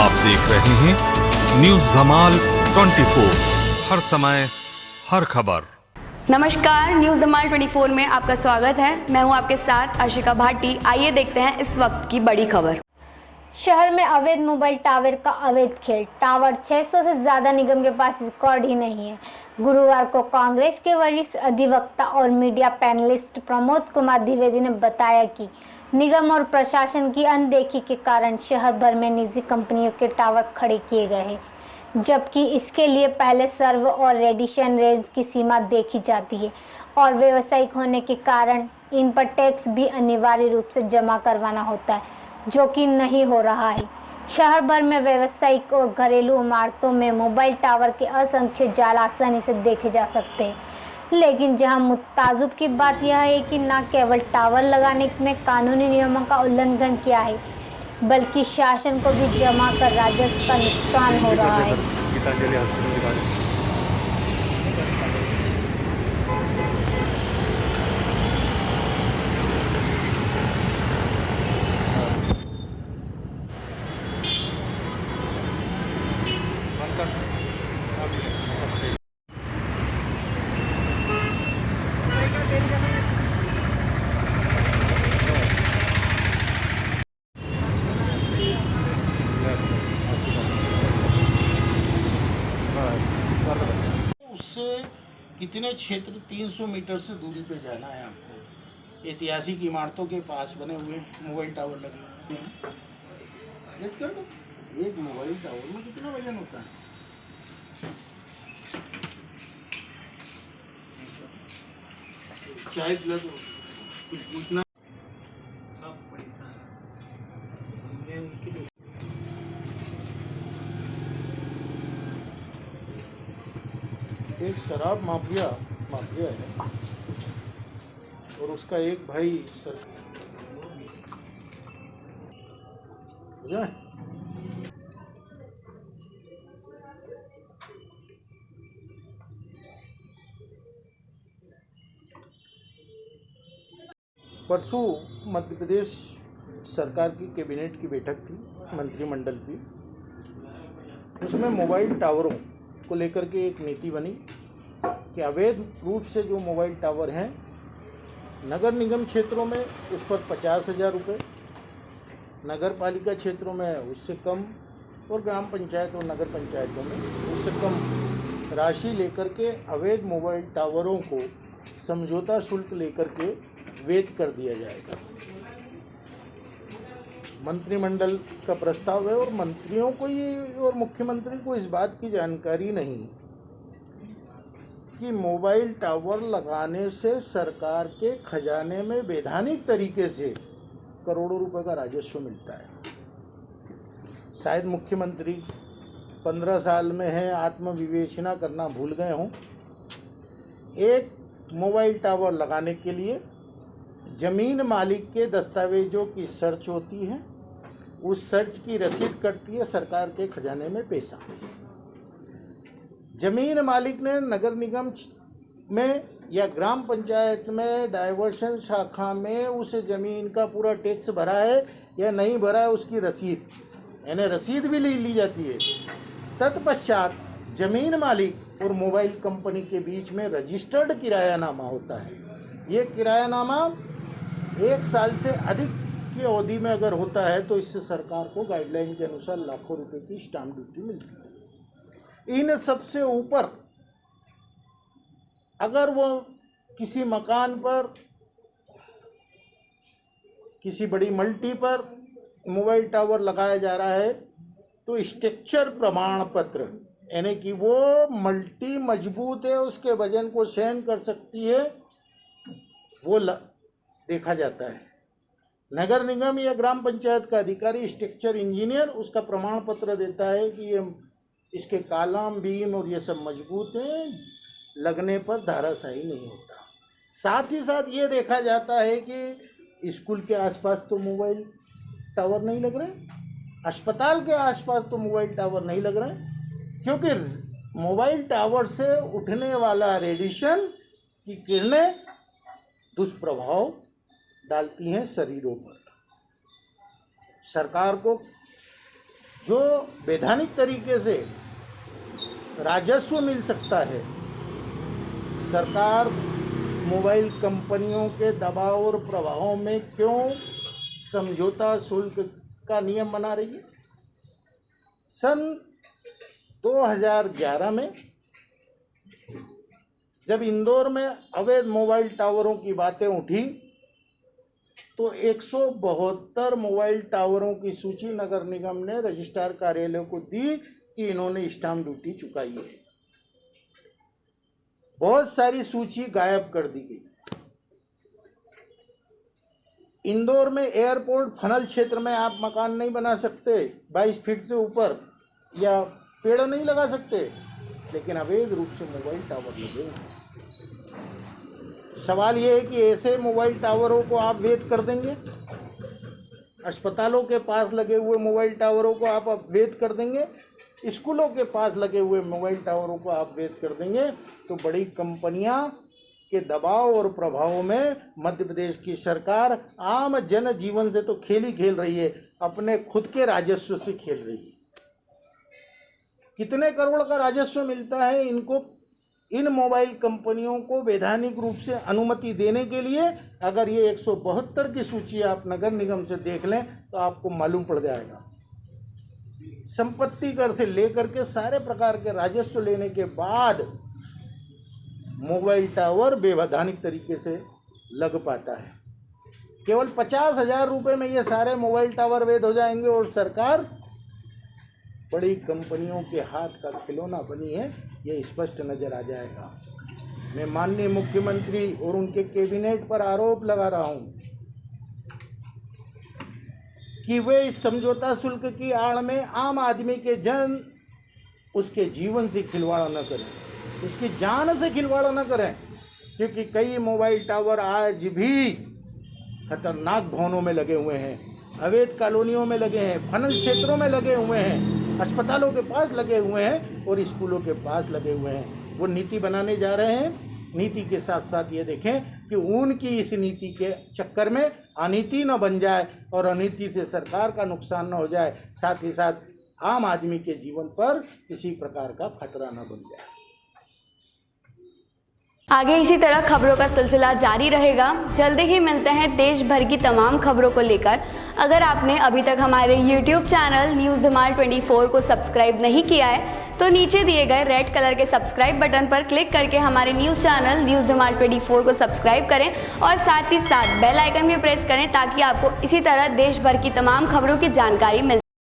आप देख रहे हैं न्यूज धमाल 24, हर समय हर खबर। नमस्कार, न्यूज धमाल 24 में आपका स्वागत है। मैं हूं आपके साथ आशिका भाटी। आइए देखते हैं इस वक्त की बड़ी खबर। शहर में अवैध मोबाइल टावर का अवैध खेल। टावर 600 से ज्यादा निगम के पास रिकॉर्ड ही नहीं है। गुरुवार को कांग्रेस के वरिष्ठ अधिवक्ता और मीडिया पैनलिस्ट प्रमोद कुमार द्विवेदी ने बताया कि निगम और प्रशासन की अनदेखी के कारण शहर भर में निजी कंपनियों के टावर खड़े किए गए हैं, जबकि इसके लिए पहले सर्व और रेडिएशन रेंज की सीमा देखी जाती है और व्यावसायिक होने के कारण इन पर टैक्स भी अनिवार्य रूप से जमा करवाना होता है, जो कि नहीं हो रहा है। शहर भर में व्यावसायिक और घरेलू इमारतों में मोबाइल टावर के असंख्य जाल आसानी से देखे जा सकते हैं, लेकिन जहां ताज्जुब की बात यह है कि न केवल टावर लगाने में कानूनी नियमों का उल्लंघन किया है, बल्कि शासन को भी जमा कर राजस्व का नुकसान हो रहा है। उससे कितने क्षेत्र 300 मीटर से दूरी पे जाना है आपको। ऐतिहासिक इमारतों के पास बने हुए मोबाइल टावर लगे हुए हैं। याद कर दो, एक मोबाइल टावर में कितना वजन होता है। चाय पिला दो, कुछ पूछना। एक शराब माफिया है और उसका एक भाई सर परसों मध्य प्रदेश सरकार की कैबिनेट की बैठक थी, मंत्रिमंडल की। उसमें मोबाइल टावरों को लेकर के एक नीति बनी कि अवैध रूप से जो मोबाइल टावर हैं नगर निगम क्षेत्रों में उस पर 50,000 रुपये, नगर पालिका क्षेत्रों में उससे कम और ग्राम पंचायत और नगर पंचायतों में उससे कम राशि लेकर के अवैध मोबाइल टावरों को समझौता शुल्क लेकर के वैध कर दिया जाएगा। मंत्रिमंडल का प्रस्ताव है और मंत्रियों को ये और मुख्यमंत्री को इस बात की जानकारी नहीं कि मोबाइल टावर लगाने से सरकार के खजाने में वैधानिक तरीके से करोड़ों रुपए का राजस्व मिलता है। शायद मुख्यमंत्री 15 साल में है, आत्मविवेचना करना भूल गए हों। एक मोबाइल टावर लगाने के लिए जमीन मालिक के दस्तावेजों की सर्च होती है, उस सर्च की रसीद कटती है सरकार के खजाने में पैसा। जमीन मालिक ने नगर निगम में या ग्राम पंचायत में डाइवर्शन शाखा में उस जमीन का पूरा टैक्स भरा है या नहीं भरा है, उसकी रसीद यानी रसीद भी ली जाती है। तत्पश्चात जमीन मालिक और मोबाइल कंपनी के बीच में रजिस्टर्ड किरायानामा होता है। ये किरायानामा 1 साल से अधिक की अवधि में अगर होता है तो इससे सरकार को गाइडलाइन के अनुसार लाखों रुपए की स्टाम्प ड्यूटी मिलती है। इन सबसे ऊपर अगर वो किसी मकान पर, किसी बड़ी मल्टी पर मोबाइल टावर लगाया जा रहा है तो स्ट्रक्चर प्रमाण पत्र यानी कि वो मल्टी मजबूत है, उसके वजन को सहन कर सकती है, वो देखा जाता है। नगर निगम या ग्राम पंचायत का अधिकारी, स्ट्रक्चर इंजीनियर उसका प्रमाण पत्र देता है कि ये इसके कालम बीम और ये सब मजबूत हैं, लगने पर धाराशायी नहीं होता। साथ ही साथ ये देखा जाता है कि स्कूल के आसपास तो मोबाइल टावर नहीं लग रहे, अस्पताल के आसपास तो मोबाइल टावर नहीं लग रहे, क्योंकि मोबाइल टावर से उठने वाला रेडिएशन की किरणें दुष्प्रभाव डालती हैं शरीरों पर। सरकार को जो वैधानिक तरीके से राजस्व मिल सकता है, सरकार मोबाइल कंपनियों के दबाव और प्रभावों में क्यों समझौता शुल्क का नियम बना रही है? सन 2011 में जब इंदौर में अवैध मोबाइल टावरों की बातें उठी तो 172 मोबाइल टावरों की सूची नगर निगम ने रजिस्ट्रार कार्यालय को दी कि इन्होंने स्टाम्प ड्यूटी चुकाई है। बहुत सारी सूची गायब कर दी गई। इंदौर में एयरपोर्ट फनल क्षेत्र में आप मकान नहीं बना सकते 22 फीट से ऊपर, या पेड़ नहीं लगा सकते, लेकिन अवैध रूप से मोबाइल टावर लगे हैं। सवाल ये है कि ऐसे मोबाइल टावरों को आप वैध कर देंगे? अस्पतालों के पास लगे हुए मोबाइल टावरों को आप वैध कर देंगे? स्कूलों के पास लगे हुए मोबाइल टावरों को आप वैध कर देंगे? तो बड़ी कंपनियां के दबाव और प्रभावों में मध्य प्रदेश की सरकार आम जन जीवन से तो खेल ही खेल रही है, अपने खुद के राजस्व से खेल रही है। कितने करोड़ का राजस्व मिलता है इनको, इन मोबाइल कंपनियों को वैधानिक रूप से अनुमति देने के लिए? अगर ये 172 की सूची आप नगर निगम से देख लें तो आपको मालूम पड़ जाएगा। संपत्ति कर से लेकर के सारे प्रकार के राजस्व लेने के बाद मोबाइल टावर बेवैधानिक तरीके से लग पाता है। केवल 50,000 रुपये में ये सारे मोबाइल टावर वैध हो जाएंगे और सरकार बड़ी कंपनियों के हाथ का खिलौना बनी है, ये स्पष्ट नजर आ जाएगा। मैं माननीय मुख्यमंत्री और उनके कैबिनेट पर आरोप लगा रहा हूं कि वे इस समझौता शुल्क की आड़ में आम आदमी के उसके जीवन से खिलवाड़ न करें, उसकी जान से खिलवाड़ न करें, क्योंकि कई मोबाइल टावर आज भी खतरनाक भवनों में लगे हुए हैं, अवैध कॉलोनियों में लगे हैं, फनल क्षेत्रों में लगे हुए हैं, अस्पतालों के पास लगे हुए हैं और स्कूलों के पास लगे हुए हैं। वो नीति बनाने जा रहे हैं। नीति के साथ साथ ये देखें कि उनकी इस नीति के चक्कर में अनीति न बन जाए और अनीति से सरकार का नुकसान न हो जाए, साथ ही साथ आम आदमी के जीवन पर किसी प्रकार का खतरा न बन जाए। आगे इसी तरह खबरों का सिलसिला जारी रहेगा। जल्दी ही मिलते हैं देश भर की तमाम खबरों को लेकर। अगर आपने अभी तक हमारे YouTube चैनल न्यूज़ धमाल 24 को सब्सक्राइब नहीं किया है तो नीचे दिए गए रेड कलर के सब्सक्राइब बटन पर क्लिक करके हमारे न्यूज़ चैनल न्यूज़ धमाल 24 को सब्सक्राइब करें और साथ ही साथ बेल आइकन भी प्रेस करें ताकि आपको इसी तरह देश भर की तमाम खबरों की जानकारी मिल